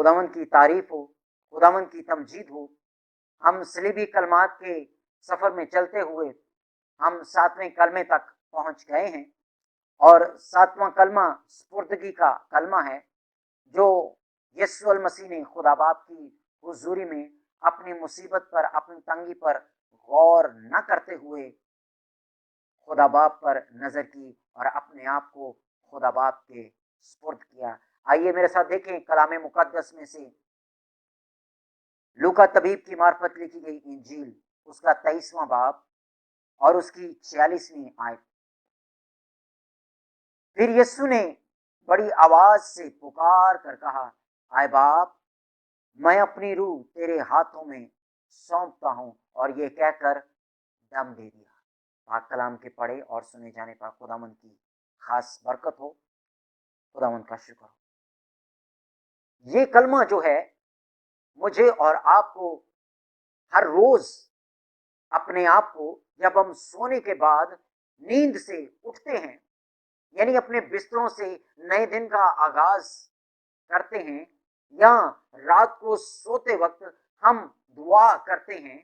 खुदावंद की तारीफ हो, खुदावंद की तमजीद हो। हम सलीबी कलमात के सफर में चलते हुए हम 7वें कलमे तक पहुंच गए हैं और 7वां कलमा सुपुर्दगी का कलमा है, जो यीशु अल मसीह ने खुदा बाप की हुजूरी में अपनी मुसीबत पर, अपनी तंगी पर गौर न करते हुए खुदा बाप पर नजर की और अपने आप को खुदा बाप के सुपुर्द किया। आइए मेरे साथ देखें कलाम मुकद्दस में से लूका तबीब की मार्फत लिखी गई इंजील, उसका 23वां बाब और उसकी 46वीं आयत। फिर यीशु ने बड़ी आवाज से पुकार कर कहा, आए बाप, मैं अपनी रूह तेरे हाथों में सौंपता हूं, और ये कहकर दम दे दिया। पाक कलाम के पढ़े और सुने जाने पर खुदावंद की खास बरकत हो, खुदावंद का शुक्र हो। ये कलमा जो है, मुझे और आपको हर रोज अपने आप को जब हम सोने के बाद नींद से उठते हैं, यानी अपने बिस्तरों से नए दिन का आगाज करते हैं, या रात को सोते वक्त हम दुआ करते हैं,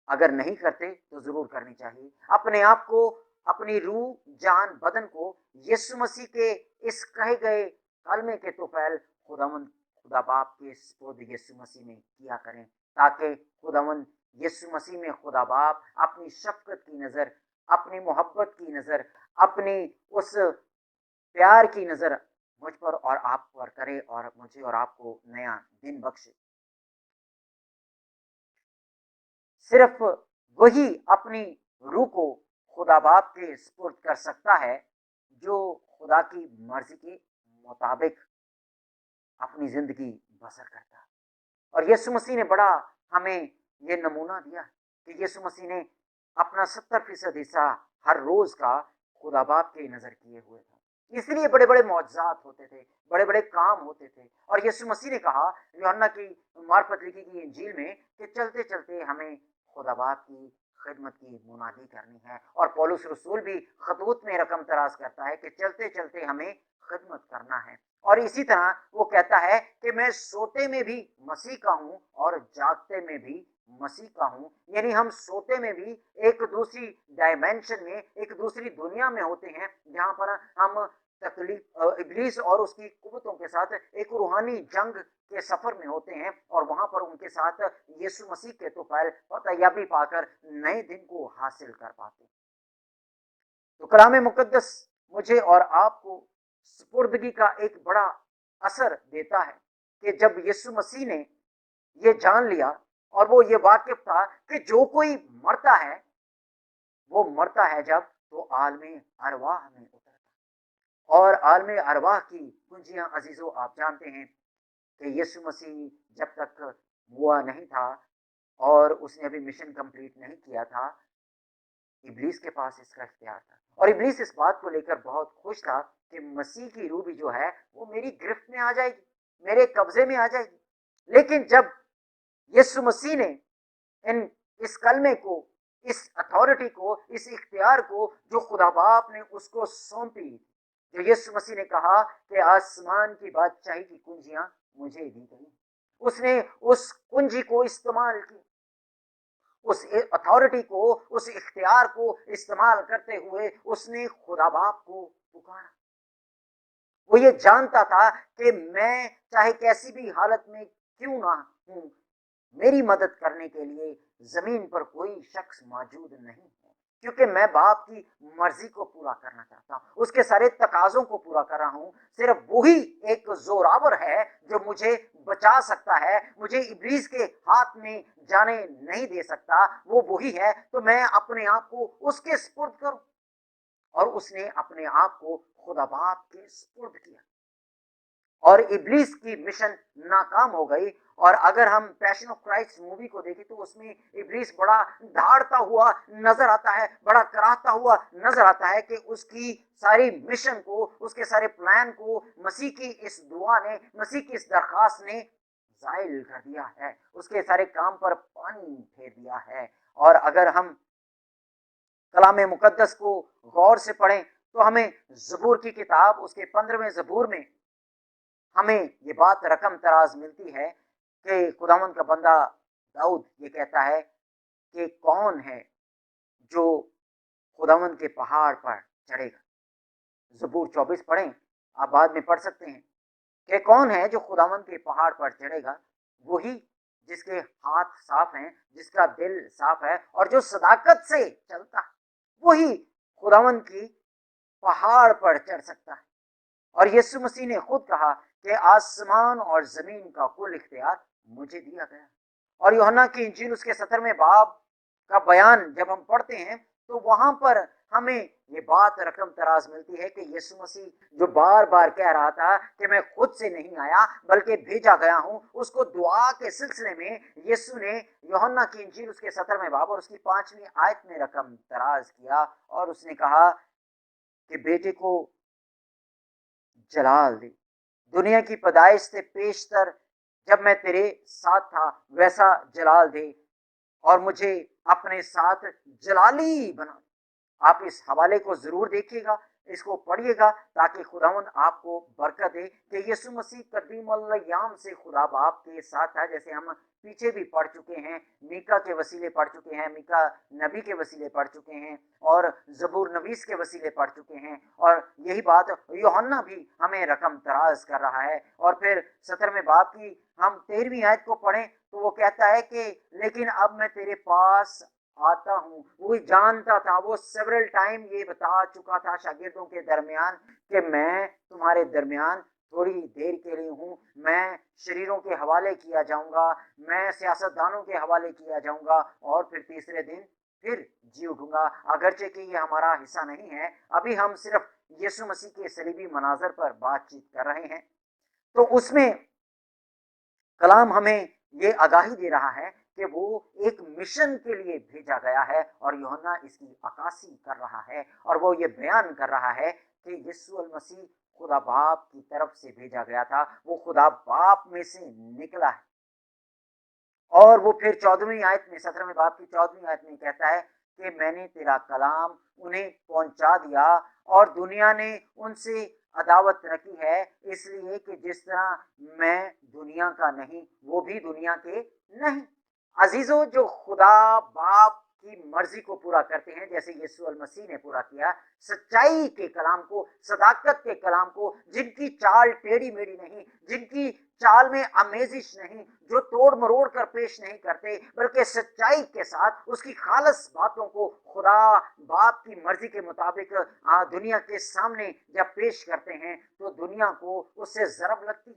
अगर नहीं करते तो जरूर करनी चाहिए। अपने आप को, अपनी रूह, जान, बदन को यीशु मसीह के इस कहे गए कलमे के तोफैल खुदा बाप के सुपुर्द यीशु मसीह में किया करें, ताकि खुदावंद यीशु मसीह में खुदा बाप अपनी शफकत की नजर, अपनी मोहब्बत की नजर, अपनी उस प्यार की नजर मुझ पर और आप पर करे और मुझे और आपको नया दिन बख्शे। सिर्फ वही अपनी रूह को खुदा बाप के सुपुर्द कर सकता है जो खुदा की मर्जी के मुताबिक अपनी जिंदगी बसर करता है। और यीशु मसीह ने बड़ा हमें ये नमूना दिया कि यीशु मसीह ने अपना 70% हिस्सा हर रोज का खुदा बाप के नजर किए हुए था। इसलिए बड़े बड़े मौजज़ात होते थे, बड़े बड़े काम होते थे। और यीशु मसीह ने कहा यूहन्ना की मार्फत लिखी गई इंजील में कि चलते चलते हमें खुदा बाप की खिदमत की मुनादी करनी है। और पौलुस रसूल भी खतूत में रकम तराज करता है कि चलते चलते हमें खिदमत करना है। और इसी तरह वो कहता है कि मैं सोते में भी मसीह का हूं और जागते में भी मसीह का हूं। यानी हम सोते में भी एक दूसरी डायमेंशन में, एक दूसरी दुनिया में होते हैं, जहां पर हम तकलीफ, इब्लीस और उसकी कुव्वतों के साथ एक रूहानी जंग के सफर में होते हैं, और वहां पर उनके साथ यीशु मसीह के तोफैल और तैयाबी पाकर नए दिन को हासिल कर पाते। तो कलाम मुकद्दस मुझे और आपको सुपुर्दगी का एक बड़ा असर देता है कि जब यीशु मसीह ने ये जान लिया, और वो ये वाकिफ था कि जो कोई मरता है वो मरता है जब तो आलमे अरवाह में उतरता। और आलमे अरवाह की कुंजियां अजीजों आप जानते हैं कि यीशु मसीह जब तक हुआ नहीं था और उसने अभी मिशन कंप्लीट नहीं किया था, इब्लीस के पास इसका इख्तियार था। और इब्लीस इस बात को लेकर बहुत खुश था कि मसीह की रूह भी जो है वो मेरी गिरफ्त में आ जाएगी, मेरे कब्जे में आ जाएगी। लेकिन जब यीशु मसीह ने इस कलमे को, इस अथॉरिटी को, इस इख्तियार को जो खुदा बाप ने उसको सौंपी, जो यीशु मसीह ने कहा कि आसमान की बादशाही की कुंजियां मुझे दी गई, उसने उस कुंजी को इस्तेमाल किया, उस अथॉरिटी को, उस इख्तियार को इस्तेमाल करते हुए उसने खुदा बाप को पुकारा। वो ये जानता था कि मैं चाहे कैसी भी हालत में क्यों ना हूं, मेरी मदद करने के लिए जमीन पर कोई शख्स मौजूद नहीं है, क्योंकि मैं बाप की मर्जी को पूरा करना चाहता हूं, उसके सारे तकाजों को पूरा कर रहा हूं। सिर्फ वही एक जोरावर है जो मुझे बचा सकता है, मुझे इब्लीस के हाथ में जाने नहीं दे सकता, वो वही है। तो मैं अपने आप को उसके सुपुर्द करूं। और उसने अपने आप को खुदा बाप के सुपुर्द किया, और इब्लीस की मिशन नाकाम हो गई। और अगर हम पैशन ऑफ क्राइस्ट मूवी को देखें तो उसमें इब्लीस बड़ा दहाड़ता हुआ नजर आता है, बड़ा कराहता हुआ नजर आता है कि उसकी सारी मिशन को, उसके सारे प्लान को मसीह की इस दुआ ने, मसीह की इस दरखास्त ने जायल कर दिया है, उसके सारे काम पर पानी फेर दिया है। और अगर हम कलाम मुकद्दस को गौर से पढ़ें तो हमें ज़बूर की किताब उसके 15वें ज़बूर में हमें ये बात रकम तराज मिलती है कि खुदावंद का बंदा दाऊद ये कहता है कि कौन है जो खुदावंद के पहाड़ पर चढ़ेगा। ज़बूर 24 पढ़ें, आप बाद में पढ़ सकते हैं कि कौन है जो खुदावंद के पहाड़ पर चढ़ेगा। वही जिसके हाथ साफ हैं, जिसका दिल साफ है और जो सदाकत से चलता है, वही खुदावंद की पहाड़ पर चढ़ सकता है। और यीशु मसीह ने खुद कहा कि आसमान और जमीन का कुल इख्तियार मुझे दिया गया। और यूहन्ना की इंजील उसके 17वें बाब का बयान जब हम पढ़ते हैं तो वहां पर हमें ये बात रकम तराज मिलती है कि यीशु मसीह जो बार बार कह रहा था कि मैं खुद से नहीं आया बल्कि भेजा गया हूं, उसको दुआ के सिलसिले में यीशु ने यूहन्ना की इंजील उसके 17वें बाब और उसकी 5वीं आयत में रकम तराज किया और उसने कहा कि बेटे को जलाल दे। दुनिया की पैदाइश से पेशतर जब मैं तेरे साथ था वैसा जलाल दे और मुझे अपने साथ जलाली बना। आप इस हवाले को जरूर देखिएगा, इसको पढ़िएगा ताकि खुदावंद आपको बरकत दे कि यीशु मसीह कदीम अल-अय्याम से खुदा बाप के साथ था। जैसे हम पीछे भी पढ़ चुके हैं, मीका के वसीले पढ़ चुके हैं, मीका नबी के वसीले पढ़ चुके हैं और जबूर नवीस के वसीले पढ़ चुके हैं। और यही बात यूहन्ना भी हमें रकम तराज कर रहा है। और फिर 17वें बाब की हम 13वीं आयत को पढ़ें तो वो कहता है कि लेकिन अब मैं तेरे पास आता हूँ। वो जानता था, वो सेवरल टाइम ये बता चुका था शागिर्दों के दरमियान कि मैं तुम्हारे दरमियान थोड़ी देर के लिए हूँ, मैं शरीरों के हवाले किया जाऊंगा, मैं सियासतदानों के हवाले किया जाऊंगा और फिर तीसरे दिन फिर जी उठूंगा। अगरचे कि ये हमारा हिस्सा नहीं है, अभी हम सिर्फ यीशु मसीह के सलीबी मनाजर पर बातचीत कर रहे हैं। तो उसमें कलाम हमें ये आगाही दे रहा है कि वो एक मिशन के लिए भेजा गया है और यूहन्ना इसकी अक्कासी कर रहा है और वो ये बयान कर रहा है कि यीशु अल मसीह खुदा बाप की तरफ से भेजा गया था, वो खुदा बाप में से निकला है। और वो फिर 14वीं आयत में 17वें बाब की 14वीं आयत में कहता है कि मैंने तेरा कलाम उन्हें पहुंचा दिया और दुनिया ने उनसे अदावत रखी है, इसलिए कि जिस तरह मैं दुनिया का नहीं वो भी दुनिया के नहीं। अजीजों, जो खुदा बाप की मर्जी को पूरा करते हैं जैसे यीशु अल मसीह ने पूरा किया, सच्चाई के कलाम को, सदाकत के कलाम को, जिनकी चाल टेढ़ी मेढ़ी नहीं, जिनकी चाल में आमेजिश नहीं, जो तोड़ मरोड़ कर पेश नहीं करते बल्कि सच्चाई के साथ उसकी खालस बातों को खुदा बाप की मर्जी के मुताबिक दुनिया के सामने जब पेश करते हैं तो दुनिया को उससे जरब लगती,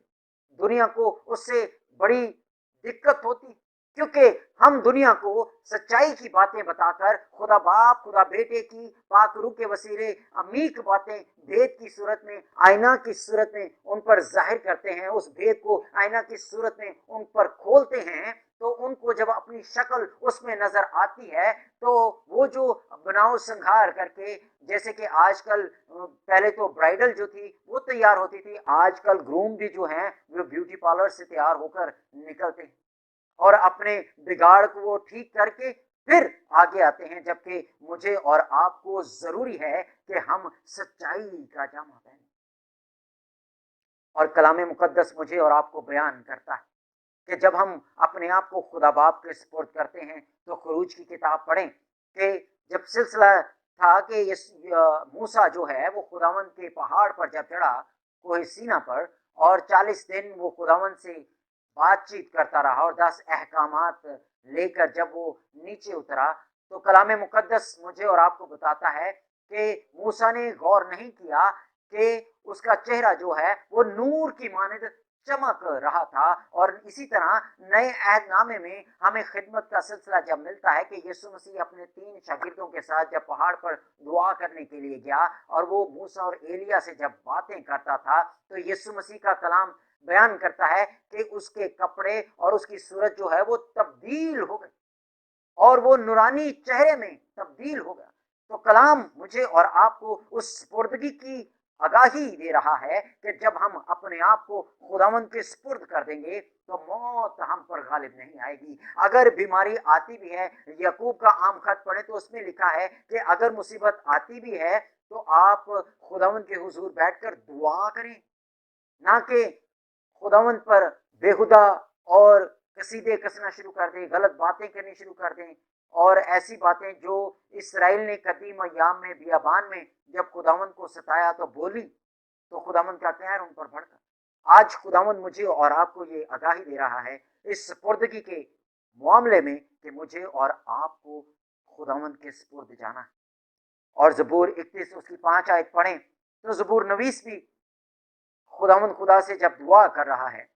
दुनिया को उससे बड़ी दिक्कत होती, क्योंकि हम दुनिया को सच्चाई की बातें बताकर खुदा बाप खुदा बेटे की पाक रूह के वसीले अमीक बातें भेद की सूरत में, आईना की सूरत में उन पर जाहिर करते हैं, उस भेद को आईना की सूरत में उन पर खोलते हैं। तो उनको जब अपनी शक्ल उसमें नजर आती है तो वो जो बनाव संघार करके, जैसे कि आजकल पहले तो ब्राइडल जो थी वो तैयार होती थी, आजकल ग्रूम भी जो है वो ब्यूटी पार्लर से तैयार होकर निकलते हैं और अपने बिगाड़ को वो ठीक करके फिर आगे आते हैं। जबकि मुझे और आपको जरूरी है कि हम सच्चाई का जामा पहने। और कलाम मुकद्दस मुझे और आपको बयान करता है कि जब हम अपने आप को खुदा बाप के सुपुर्द करते हैं तो खरूज की किताब पढ़ें कि जब सिलसिला था कि मूसा जो है वो खुदावंद के पहाड़ पर जब चढ़ा कोहे सीना पर और 40 दिन वो खुदावंद से बातचीत करता रहा और 10 अहकामात लेकर जब वो नीचे उतरा तो कलाम मुकद्दस मुझे और आपको बताता है कि मूसा ने गौर नहीं किया कि उसका चेहरा जो है वो नूर की मानद चमक रहा था। और इसी तरह नए अहदनामे में हमें खिदमत का सिलसिला जब मिलता है कि यीशु मसीह अपने 3 शागिर्दों के साथ जब पहाड़ पर दुआ करने के लिए गया और वो मूसा और एलिया से जब बातें करता था तो यीशु मसीह का कलाम बयान करता है कि उसके कपड़े और उसकी सूरत जो है वो तब्दील हो गई और वो नूरानी चेहरे में तब्दील हो गया। तो कलाम मुझे और आपको उस सुपुर्दगी की आगाही दे रहा है कि जब हम अपने आप को खुदावंद के सुपुर्द कर देंगे तो मौत हम पर गालिब नहीं आएगी। अगर बीमारी आती भी है, याकूब का आम खत पढ़े तो उसमें लिखा है कि अगर मुसीबत आती भी है तो आप खुदावंद के हुजूर बैठकर दुआ करें, ना कि खुदावंद पर बेहुदा और कसीदे कसना शुरू कर दें, गलत बातें करनी शुरू कर दें, और ऐसी बातें जो इसराइल ने कदीम अय्याम में बियाबान में जब खुदावंद को सताया तो बोली, तो खुदावंद का कहर उन पर भड़का। आज खुदावंद मुझे और आपको ये आगाही दे रहा है इस सुपुर्दगी के मामले में कि मुझे और आपको खुदावंद के सुपुर्द जाना है। और ज़बूर 31 उसकी 5 आयत पढ़ें तो ज़बूर नवीस भी खुदावंद खुदा से जब दुआ कर रहा है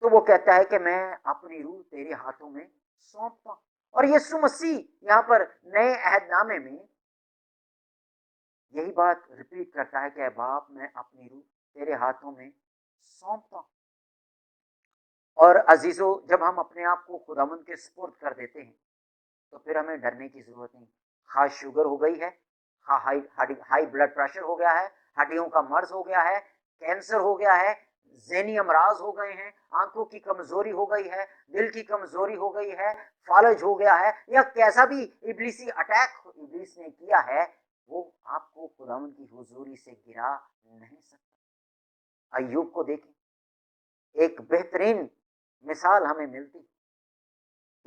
तो वो कहता है कि मैं अपनी रूह तेरे हाथों में सौंपता हूं। और यीशु मसीह यहाँ पर नए अहदनामे में यही बात रिपीट करता है कि बाप मैं अपनी रूह तेरे हाथों में सौंपता हूं। और अजीजों, जब हम अपने आप को खुदावंद के सुपुर्द कर देते हैं तो फिर हमें डरने की जरूरत नहीं। हाँ शुगर हो गई है, हाँ हाई ब्लड प्रेशर हो गया है, हड्डियों का मर्ज हो गया है, कैंसर हो गया है, ज़हनी अमराज हो गए हैं, आंखों की कमजोरी हो गई है, दिल की कमजोरी हो गई है, फालज हो गया है, या कैसा भी इब्लीसी अटैक इब्लीस ने किया है, वो आपको खुदावंद की हुजूरी से गिरा नहीं सकता। अय्यूब को देखें, एक बेहतरीन मिसाल हमें मिलती।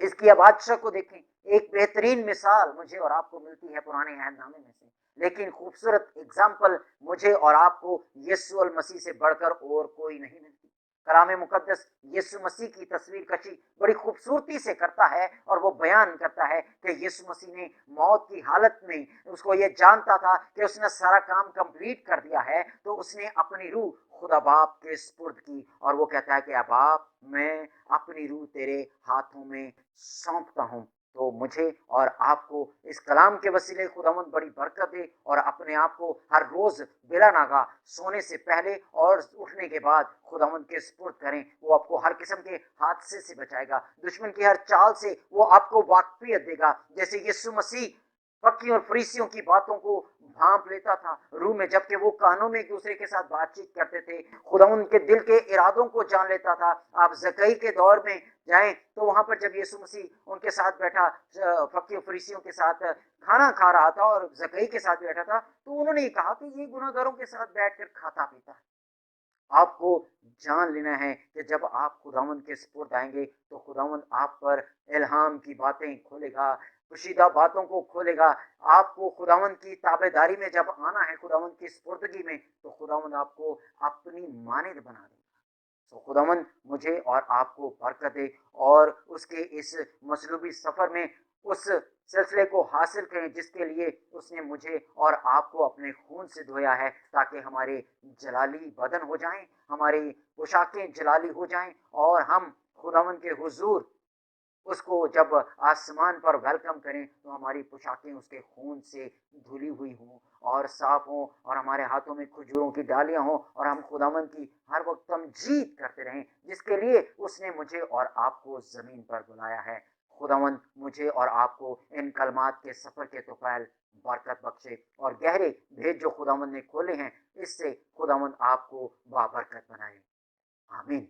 हिजकिय्याह बादशाह को देखें, एक बेहतरीन मिसाल मुझे और आपको मिलती है पुराने अहदनामे में से। लेकिन खूबसूरत एग्जाम्पल मुझे और आपको यीशु मसीह से बढ़कर और कोई नहीं मिलती। कलाम मुकद्दस यीशु मसीह की तस्वीर कशी बड़ी खूबसूरती से करता है, और वो बयान करता है कि यीशु मसीह ने मौत की हालत में, उसको ये जानता था कि उसने सारा काम कंप्लीट कर दिया है, तो उसने अपनी रूह खुदा बाप के सुपुर्द की, और वो कहता है कि बाप मैं अपनी रूह तेरे हाथों में सौंपता हूं। तो मुझे और आपको इस कलाम के वसीले खुदावंद बड़ी बरकत दे, और अपने आप को हर रोज बिला नागा सोने से पहले और उठने के बाद खुदावंद के सुपुर्द करें। वो आपको हर किस्म के हादसे से बचाएगा, दुश्मन की हर चाल से वो आपको वाकफियत देगा। जैसे यीशु मसीह फक्कियों और फरीसियों की बातों को भांप लेता था रूह में, जबकि वो कानों में एक दूसरे के साथ बातचीत करते थे, खुदा उनके दिल के इरादों को जान लेता था। आप ज़कई के दौर में जाएं तो वहां पर जब यीशु मसीह उनके साथ बैठा, फक्कियों फरीसियों के साथ खाना खा रहा था और ज़कई के साथ बैठा था, तो उन्होंने ये कहा कि ये गुनाहगारों के साथ बैठकर खाता पीता है। आपको जान लेना है कि जब आप खुदावंद के सुपुर्द आएंगे तो खुदावंद आप पर इल्हाम की बातें खोलेगा, पुशीदा बातों को खोलेगा। आपको खुदावंद की ताबेदारी में जब आना है, खुदावंद की सुपुर्दगी में, तो खुदावंद आपको अपनी मानिंद बना देगा। तो खुदावंद मुझे और आपको बरकत दे, और उसके इस मसलूबी सफर में उस सिलसिले को हासिल करें जिसके लिए उसने मुझे और आपको अपने खून से धोया है, ताकि हमारे जलाली बदन हो जाएं, हमारी पोशाकें जलाली हो जाएं, और हम खुदावंद के हुजूर उसको जब आसमान पर वेलकम करें तो हमारी पोशाकें उसके खून से धुली हुई हों और साफ हों, और हमारे हाथों में खजूरों की डालियां हों, और हम खुदावंद की हर वक्त तमजीद करते रहें जिसके लिए उसने मुझे और आपको जमीन पर बुलाया है। खुदावंद मुझे और आपको इन कलमात के सफर के तुफैल बरकत बख्शे, और गहरे भेद जो खुदावंद ने खोले हैं इससे खुदावंद आपको बाबरकत बनाए। आमीन।